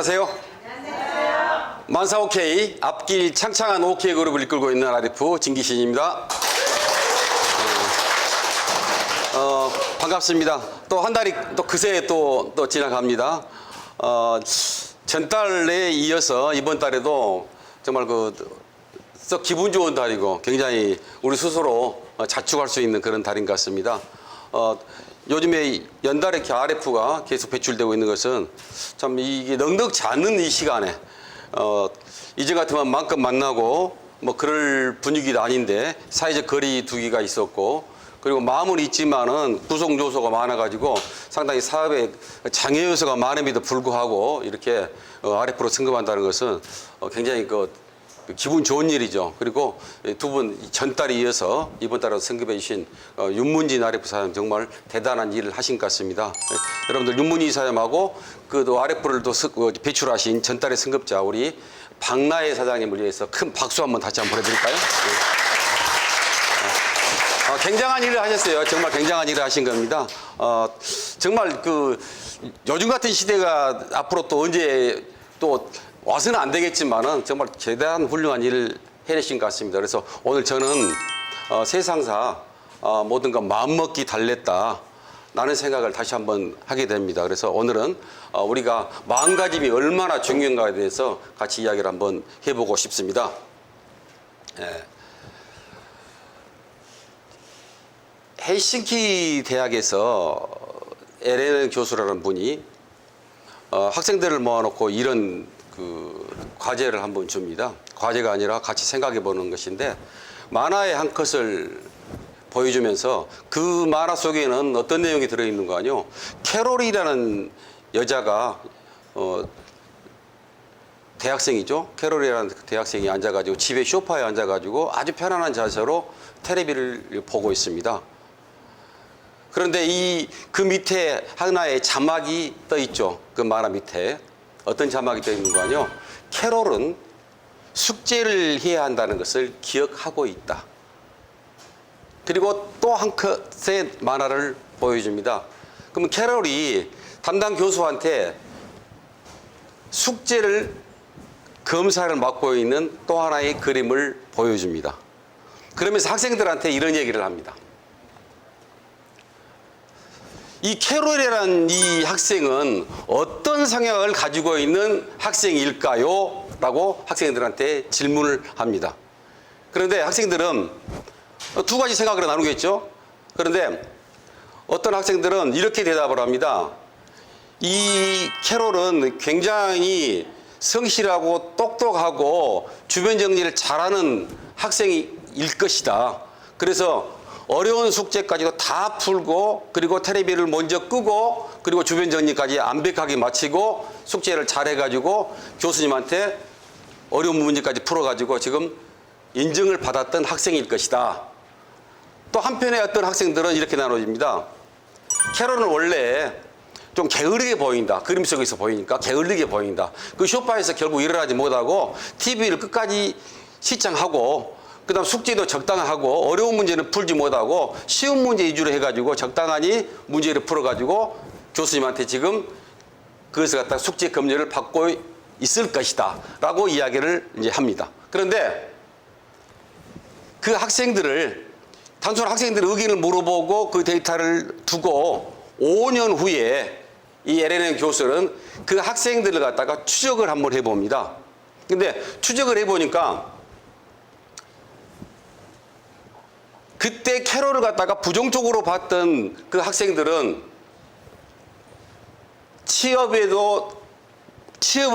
안녕하세요. 안녕하세요. 만사 오케이 앞길 창창한 오케이 그룹을 이끌고 있는 RF 진기신입니다. 반갑습니다. 또 한 달이 또 그새 또 지나갑니다. 전달에 이어서 이번 달에도 정말 썩 기분 좋은 달이고 굉장히 우리 스스로 자축할 수 있는 그런 달인 것 같습니다. 요즘에 연달에 이렇게 RF가 계속 배출되고 있는 것은 참 이게 넉넉지 않는 이 시간에 이제 같으면 마음껏 만나고 뭐 그럴 분위기도 아닌데 사회적 거리 두기가 있었고 그리고 마음은 있지만은 구속 요소가 많아가지고 상당히 사업에 장애 요소가 많음에도 불구하고 이렇게 RF로 승급한다는 것은 굉장히 기분 좋은 일이죠. 그리고 두 분 전달에 이어서 이번 달에 승급해 주신 윤문진 RF 사장 정말 대단한 일을 하신 것 같습니다. 여러분들 윤문진 사장하고 또 RF를 또 배출하신 전달의 승급자 우리 박나혜 사장님을 위해서 큰 박수 한번 다시 한번 보내드릴까요? 굉장한 일을 하셨어요. 정말 굉장한 일을 하신 겁니다. 정말 요즘 같은 시대가 앞으로 또 언제 또 와서는 안 되겠지만은 정말 대단한 훌륭한 일을 해내신 것 같습니다. 그래서 오늘 저는 세상사 모든 것 마음먹기 달랬다 라는 생각을 다시 한번 하게 됩니다. 그래서 오늘은 우리가 마음가짐이 얼마나 중요한가에 대해서 같이 이야기를 한번 해보고 싶습니다. 헬싱키 대학에서 에레는 교수라는 분이 학생들을 모아놓고 이런 과제를 한번 줍니다. 과제가 아니라 같이 생각해 보는 것인데 만화의 한 컷을 보여주면서 그 만화 속에는 어떤 내용이 들어있는 거 아니요? 캐롤이라는 여자가 대학생이죠. 캐롤이라는 대학생이 앉아가지고 집에 소파에 앉아가지고 아주 편안한 자세로 텔레비를 보고 있습니다. 그런데 그 밑에 하나의 자막이 떠 있죠. 그 만화 밑에. 어떤 자막이 떠 있는 거 아니요? 캐롤은 숙제를 해야 한다는 것을 기억하고 있다. 그리고 또 한 컷의 만화를 보여줍니다. 그러면 캐롤이 담당 교수한테 숙제를 검사를 맡고 있는 또 하나의 그림을 보여줍니다. 그러면서 학생들한테 이런 얘기를 합니다. 이 캐롤이라는 이 학생은 어떤 성향을 가지고 있는 학생일까요? 라고 학생들한테 질문을 합니다. 그런데 학생들은 두 가지 생각으로 나누겠죠? 그런데 어떤 학생들은 이렇게 대답을 합니다. 이 캐롤은 굉장히 성실하고 똑똑하고 주변 정리를 잘하는 학생일 것이다. 그래서 어려운 숙제까지도 다 풀고 그리고 텔레비를 먼저 끄고 그리고 주변 정리까지 완벽하게 마치고 숙제를 잘해가지고 교수님한테 어려운 문제까지 풀어가지고 지금 인정을 받았던 학생일 것이다. 또 한편에 어떤 학생들은 이렇게 나눠집니다. 캐롤은 원래 좀 게으르게 보인다. 그림 속에서 보이니까 게으르게 보인다. 그 소파에서 결국 일어나지 못하고 TV를 끝까지 시청하고 그 다음 숙제도 적당하고 어려운 문제는 풀지 못하고 쉬운 문제 위주로 해가지고 적당하니 문제를 풀어가지고 교수님한테 지금 그것을 갖다가 숙제 검열을 받고 있을 것이다 라고 이야기를 이제 합니다. 그런데 그 학생들을 단순 학생들의 의견을 물어보고 그 데이터를 두고 5년 후에 이 LNN 교수는 그 학생들을 갖다가 추적을 한번 해봅니다. 근데 추적을 해보니까 그때 캐롤을 갖다가 부정적으로 봤던 그 학생들은 취업을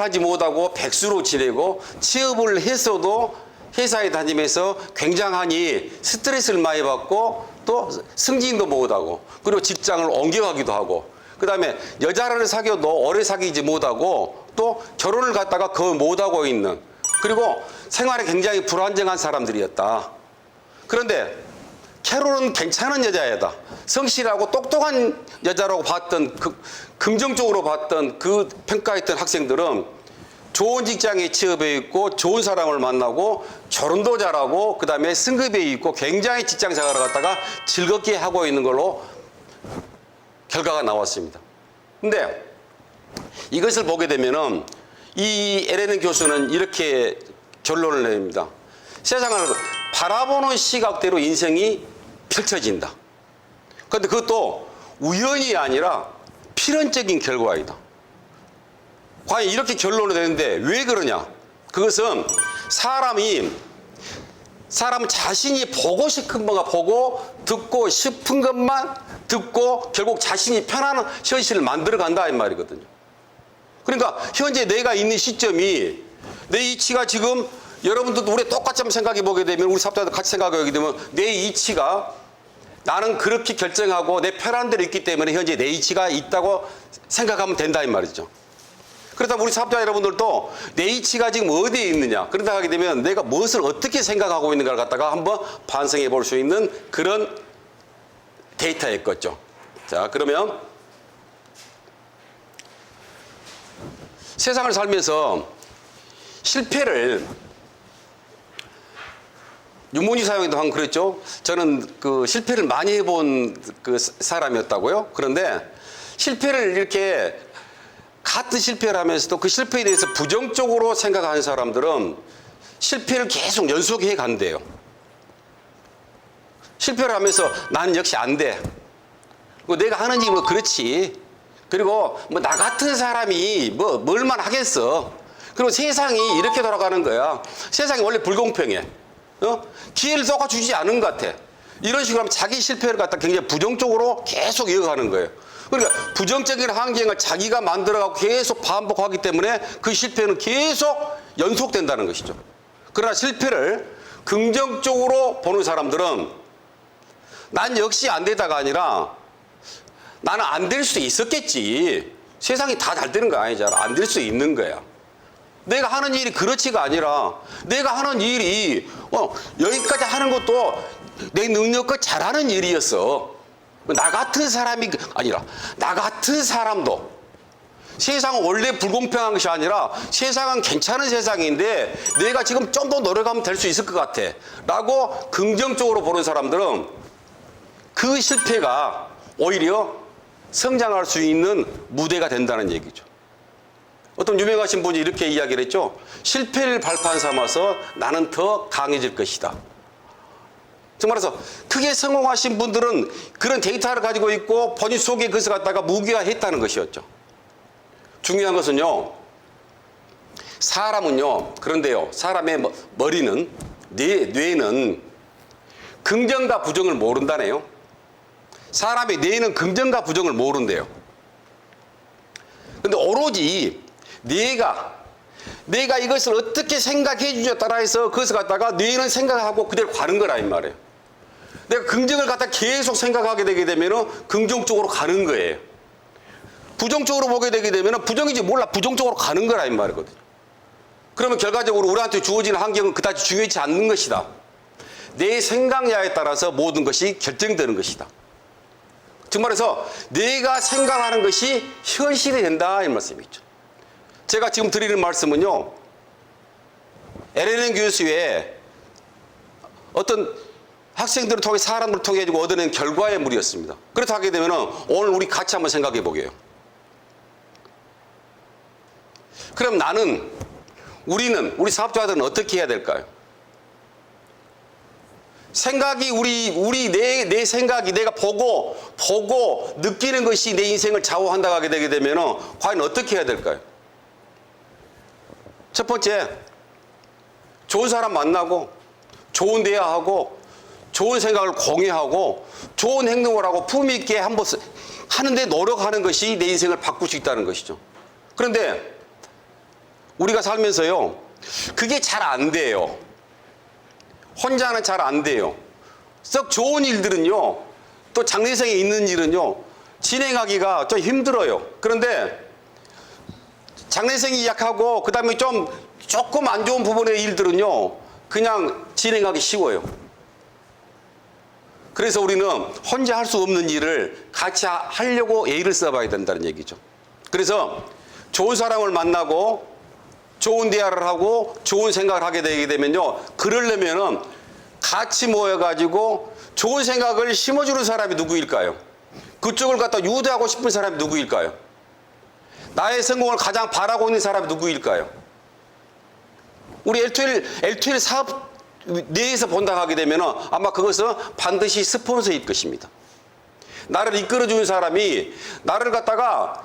하지 못하고 백수로 지내고 취업을 했어도 회사에 다니면서 굉장하니 스트레스를 많이 받고 또 승진도 못하고 그리고 직장을 옮겨가기도 하고 그 다음에 여자를 사귀어도 오래 사귀지 못하고 또 결혼을 갖다가 거의 못하고 있는 그리고 생활에 굉장히 불안정한 사람들이었다. 그런데 캐롤은 괜찮은 여자애다. 성실하고 똑똑한 여자라고 봤던 긍정적으로 봤던 그 평가했던 학생들은 좋은 직장에 취업해 있고 좋은 사람을 만나고 결혼도 잘하고 그 다음에 승급해 있고 굉장히 직장 생활을 갖다가 즐겁게 하고 있는 걸로 결과가 나왔습니다. 근데 이것을 보게 되면은 이 에레는 교수는 이렇게 결론을 내립니다. 세상을 바라보는 시각대로 인생이 펼쳐진다. 그런데 그것도 우연이 아니라 필연적인 결과이다. 과연 이렇게 결론을 내는데 왜 그러냐? 그것은 사람 자신이 보고 싶은 것만 보고 듣고 싶은 것만 듣고 결국 자신이 편안한 현실을 만들어 간다 이 말이거든요. 그러니까 현재 내가 있는 시점이 내 이치가 지금 여러분들도 우리 똑같이 한번 생각해 보게 되면 우리 사업자들 같이 생각해 보게 되면 내 이치가 나는 그렇게 결정하고 내 편한 대로 있기 때문에 현재 내 이치가 있다고 생각하면 된다 이 말이죠. 그렇다면 우리 사업자 여러분들도 내 이치가 지금 어디에 있느냐 그런다 하게 되면 내가 무엇을 어떻게 생각하고 있는가를 갖다가 한번 반성해 볼 수 있는 그런 데이터였겠죠. 자, 그러면 세상을 살면서 실패를 유문희 사용에도 한 그랬죠. 저는 그 실패를 많이 해본 그 사람이었다고요. 그런데 실패를 이렇게 같은 실패를 하면서도 그 실패에 대해서 부정적으로 생각하는 사람들은 실패를 계속 연속해 간대요. 실패를 하면서 난 역시 안 돼. 내가 하는 일이 뭐 그렇지. 그리고 뭐 나 같은 사람이 뭐 뭘만 하겠어. 그리고 세상이 이렇게 돌아가는 거야. 세상이 원래 불공평해. 기회를 똑같이 주지 않은 것 같아. 이런 식으로 하면 자기 실패를 갖다 굉장히 부정적으로 계속 이어가는 거예요. 그러니까 부정적인 환경을 자기가 만들어가고 계속 반복하기 때문에 그 실패는 계속 연속된다는 것이죠. 그러나 실패를 긍정적으로 보는 사람들은 난 역시 안 되다가 아니라 나는 안 될 수도 있었겠지. 세상이 다 잘 되는 거 아니잖아. 안 될 수 있는 거야. 내가 하는 일이 그렇지가 아니라 내가 하는 일이 여기까지 하는 것도 내 능력껏 잘하는 일이었어. 나 같은 사람이 아니라 나 같은 사람도 세상은 원래 불공평한 것이 아니라 세상은 괜찮은 세상인데 내가 지금 좀 더 노력하면 될 수 있을 것 같아 라고 긍정적으로 보는 사람들은 그 실패가 오히려 성장할 수 있는 무대가 된다는 얘기죠. 어떤 유명하신 분이 이렇게 이야기를 했죠. 실패를 발판 삼아서 나는 더 강해질 것이다. 즉 말해서 크게 성공하신 분들은 그런 데이터를 가지고 있고 본인 속에 그것을 갖다가 무기화했다는 것이었죠. 중요한 것은요. 사람은요. 그런데요. 사람의 머리는 뇌는 긍정과 부정을 모른다네요. 사람의 뇌는 긍정과 부정을 모른대요. 근데 오로지 내가 이것을 어떻게 생각해 주냐에 따라서 그것을 갖다가 뇌는 생각하고 그대로 가는 거라 이 말이에요. 내가 긍정을 갖다 계속 생각하게 되게 되면 긍정적으로 가는 거예요. 부정적으로 보게 되게 되면 부정인지 몰라 부정적으로 가는 거라 이 말이거든요. 그러면 결과적으로 우리한테 주어지는 환경은 그다지 중요하지 않는 것이다. 내 생각량에 따라서 모든 것이 결정되는 것이다. 즉 말해서 내가 생각하는 것이 현실이 된다 이 말씀이죠. 제가 지금 드리는 말씀은요. 에레는 교수의 어떤 학생들을 통해 사람들을 통해 가지고 얻어낸 결과의 물이었습니다. 그렇다 하게 되면 오늘 우리 같이 한번 생각해 보게요. 그럼 우리 사업자들은 어떻게 해야 될까요? 생각이 내 생각이 내가 보고 느끼는 것이 내 인생을 좌우한다고 하게 되게 되면 과연 어떻게 해야 될까요? 첫 번째, 좋은 사람 만나고 좋은 대화하고 좋은 생각을 공유하고 좋은 행동을 하고 품위 있게 한번 하는데 노력하는 것이 내 인생을 바꿀 수 있다는 것이죠. 그런데 우리가 살면서요, 그게 잘 안 돼요. 혼자는 잘 안 돼요. 썩 좋은 일들은요, 또 장래생에 있는 일은요, 진행하기가 좀 힘들어요. 그런데 장래생이 약하고 그 다음에 조금 안 좋은 부분의 일들은요, 그냥 진행하기 쉬워요. 그래서 우리는 혼자 할 수 없는 일을 같이 하려고 예의를 써봐야 된다는 얘기죠. 그래서 좋은 사람을 만나고 좋은 대화를 하고 좋은 생각을 하게 되게 되면요, 그러려면은 같이 모여가지고 좋은 생각을 심어주는 사람이 누구일까요? 그쪽을 갖다 유도하고 싶은 사람이 누구일까요? 나의 성공을 가장 바라고 있는 사람이 누구일까요? 우리 L2L 사업 내에서 본다 하게 되면 아마 그것은 반드시 스폰서일 것입니다. 나를 이끌어주는 사람이 나를 갖다가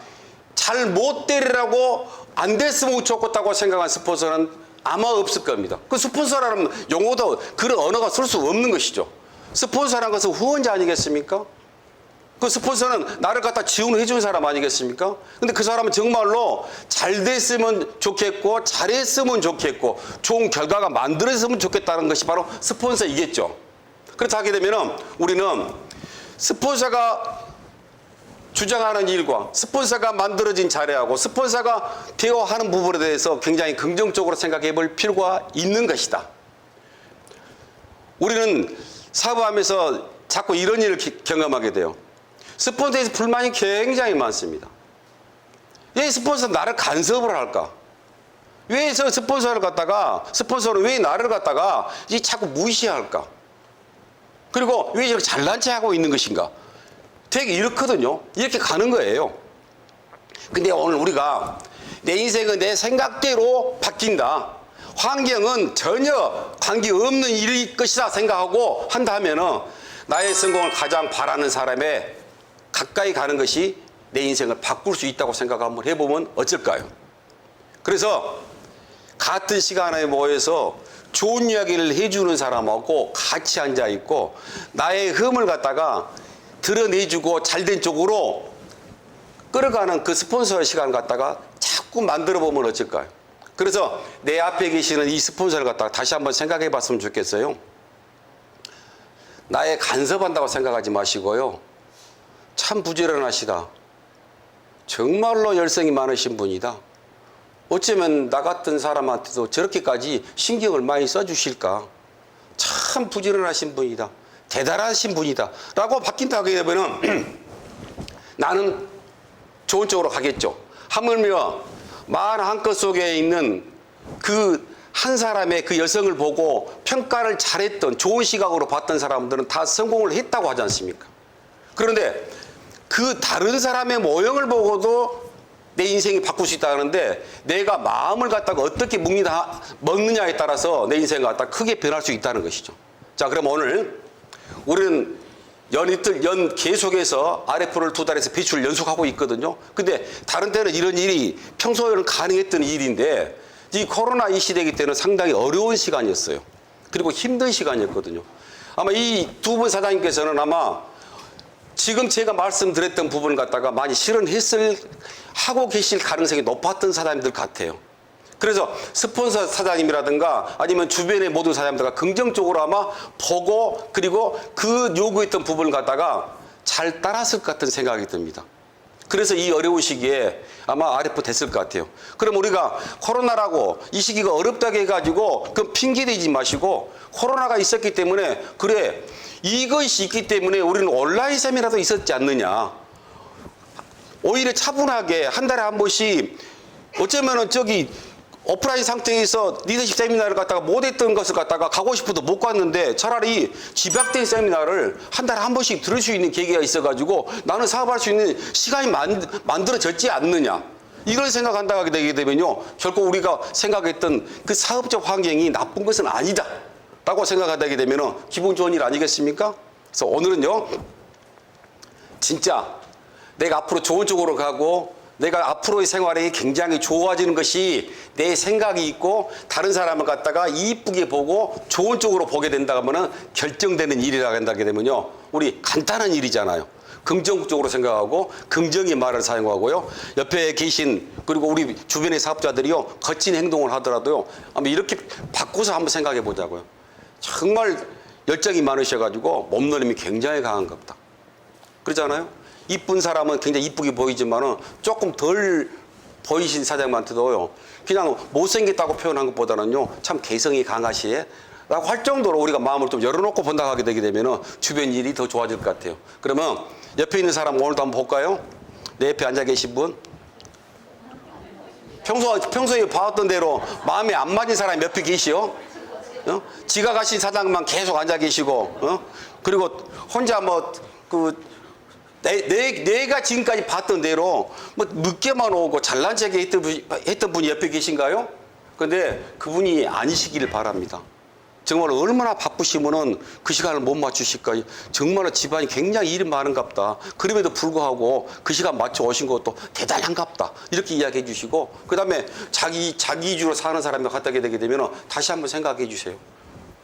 잘 못 되리라고 안 됐으면 좋겠다고 생각한 스폰서는 아마 없을 겁니다. 그 스폰서라는 용어도 그런 언어가 쓸 수 없는 것이죠. 스폰서라는 것은 후원자 아니겠습니까? 그 스폰서는 나를 갖다 지원해 주는 사람 아니겠습니까? 근데 그 사람은 정말로 잘 됐으면 좋겠고 잘했으면 좋겠고 좋은 결과가 만들어졌으면 좋겠다는 것이 바로 스폰서이겠죠. 그렇다 하게 되면 우리는 스폰서가 주장하는 일과 스폰서가 만들어진 자료하고 스폰서가 대화하는 부분에 대해서 굉장히 긍정적으로 생각해 볼 필요가 있는 것이다. 우리는 사업하면서 자꾸 이런 일을 경험하게 돼요. 스폰서에서 불만이 굉장히 많습니다. 왜 스폰서 나를 간섭을 할까? 왜 스폰서는 왜 나를 갖다가 자꾸 무시할까? 그리고 왜 이렇게 잘난 체 하고 있는 것인가? 되게 이렇거든요. 이렇게 가는 거예요. 근데 오늘 우리가 내 인생은 내 생각대로 바뀐다. 환경은 전혀 관계없는 일일 것이다 생각하고 한다면은 나의 성공을 가장 바라는 사람의 가까이 가는 것이 내 인생을 바꿀 수 있다고 생각 한번 해보면 어쩔까요? 그래서 같은 시간에 모여서 좋은 이야기를 해주는 사람하고 같이 앉아있고 나의 흠을 갖다가 드러내주고 잘된 쪽으로 끌어가는 그 스폰서의 시간을 갖다가 자꾸 만들어 보면 어쩔까요? 그래서 내 앞에 계시는 이 스폰서를 갖다가 다시 한번 생각해 봤으면 좋겠어요. 나의 간섭한다고 생각하지 마시고요. 참 부지런하시다. 정말로 열성이 많으신 분이다. 어쩌면 나 같은 사람한테도 저렇게까지 신경을 많이 써주실까. 참 부지런하신 분이다. 대단하신 분이다. 라고 바뀐다 하게 되면 나는 좋은 쪽으로 가겠죠. 하물며 만 한껏 속에 있는 그 한 사람의 그 여성을 보고 평가를 잘했던 좋은 시각으로 봤던 사람들은 다 성공을 했다고 하지 않습니까? 그런데 그 다른 사람의 모형을 보고도 내 인생이 바꿀 수 있다는데 내가 마음을 갖다가 어떻게 먹느냐에 따라서 내 인생을 갖다가 크게 변할 수 있다는 것이죠. 자, 그럼 오늘 우리는 연 계속해서 RF를 2달에서 배출을 연속하고 있거든요. 근데 다른 때는 이런 일이 평소에는 가능했던 일인데 이 코로나 이 시대이기 때문에 상당히 어려운 시간이었어요. 그리고 힘든 시간이었거든요. 아마 이 두 분 사장님께서는 아마 지금 제가 말씀드렸던 부분을 갖다가 많이 하고 계실 가능성이 높았던 사장님들 같아요. 그래서 스폰서 사장님이라든가 아니면 주변의 모든 사장님들과 긍정적으로 아마 보고 그리고 그 요구했던 부분을 갖다가 잘 따랐을 것 같은 생각이 듭니다. 그래서 이 어려운 시기에 아마 RF 됐을 것 같아요. 그럼 우리가 코로나라고 이 시기가 어렵다고 해가지고 그 핑계대지 마시고 코로나가 있었기 때문에 그래 이것이 있기 때문에 우리는 온라인 세미나도 있었지 않느냐. 오히려 차분하게 한 달에 한 번씩 어쩌면은 오프라인 상태에서 리더십 세미나를 갖다가 못했던 것을 갖다가 가고 싶어도 못 갔는데 차라리 집약된 세미나를 한 달에 한 번씩 들을 수 있는 계기가 있어가지고 나는 사업할 수 있는 시간이 만들어졌지 않느냐. 이걸 생각한다고 하게 되게 되면요. 결코 우리가 생각했던 그 사업적 환경이 나쁜 것은 아니다. 라고 생각하게 되면 기분 좋은 일 아니겠습니까? 그래서 오늘은요. 진짜 내가 앞으로 좋은 쪽으로 가고 내가 앞으로의 생활이 굉장히 좋아지는 것이 내 생각이 있고 다른 사람을 갖다가 이쁘게 보고 좋은 쪽으로 보게 된다 하면 결정되는 일이라고 한다게 되면요. 우리 간단한 일이잖아요. 긍정적으로 생각하고 긍정의 말을 사용하고요. 옆에 계신 그리고 우리 주변의 사업자들이요. 거친 행동을 하더라도요. 한번 이렇게 바꿔서 한번 생각해 보자고요. 정말 열정이 많으셔가지고 몸놀림이 굉장히 강한 겁니다. 그렇잖아요. 이쁜 사람은 굉장히 이쁘게 보이지만은 조금 덜 보이신 사장님한테도요. 그냥 못생겼다고 표현한 것보다는요. 참 개성이 강하시에 라고 할 정도로 우리가 마음을 좀 열어놓고 본다고 하게 되게 되면은 주변 일이 더 좋아질 것 같아요. 그러면 옆에 있는 사람 오늘도 한번 볼까요? 내 옆에 앉아 계신 분. 평소에 봐왔던 대로 마음에 안 맞는 사람이 옆에 계시오. 지각하신 사장만 계속 앉아 계시고, 그리고 혼자 내가 지금까지 봤던 대로 뭐 늦게만 오고 잘난 척 했던 분이 옆에 계신가요? 근데 그분이 아니시기를 바랍니다. 정말 얼마나 바쁘시면은 그 시간을 못 맞추실까. 정말로 집안이 굉장히 일이 많은갑다. 그럼에도 불구하고 그 시간 맞춰 오신 것도 대단한갑다. 이렇게 이야기해 주시고, 그 다음에 자기 위주로 사는 사람이 갖다 되게 되면 다시 한번 생각해 주세요.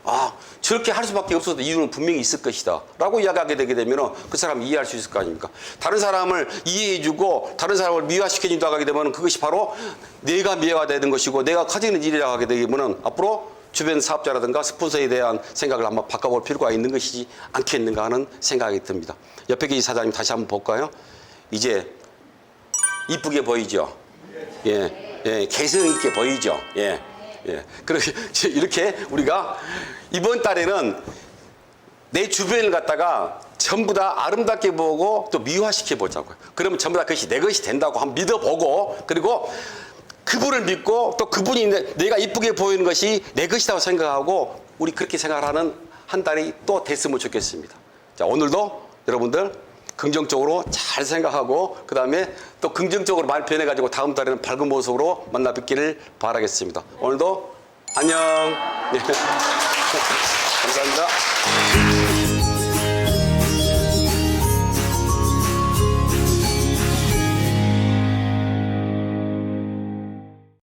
아, 저렇게 할 수밖에 없어도 이유는 분명히 있을 것이다 라고 이야기하게 되게 되면 그 사람이 이해할 수 있을 거 아닙니까? 다른 사람을 이해해주고 다른 사람을 미화시켜준다고 하게 되면 그것이 바로 내가 미화가 되는 것이고, 내가 가지는 일이라고 하게 되면 앞으로 주변 사업자라든가 스폰서에 대한 생각을 한번 바꿔볼 필요가 있는 것이지 않겠는가 하는 생각이 듭니다. 옆에 계신 사장님 다시 한번 볼까요? 이제 이쁘게 보이죠? 예, 개성 있게 보이죠? 예. 그렇게 이렇게 우리가 이번 달에는 내 주변을 갖다가 전부 다 아름답게 보고 또 미화시켜 보자고요. 그러면 전부 다 그것이 내 것이 된다고 한번 믿어보고, 그리고 그분을 믿고 또 그분이 내가 이쁘게 보이는 것이 내 것이라고 생각하고, 우리 그렇게 생각하는 한 달이 또 됐으면 좋겠습니다. 자, 오늘도 여러분들 긍정적으로 잘 생각하고 그 다음에 또 긍정적으로 많이 변해가지고 다음 달에는 밝은 모습으로 만나 뵙기를 바라겠습니다. 오늘도 안녕. 감사합니다.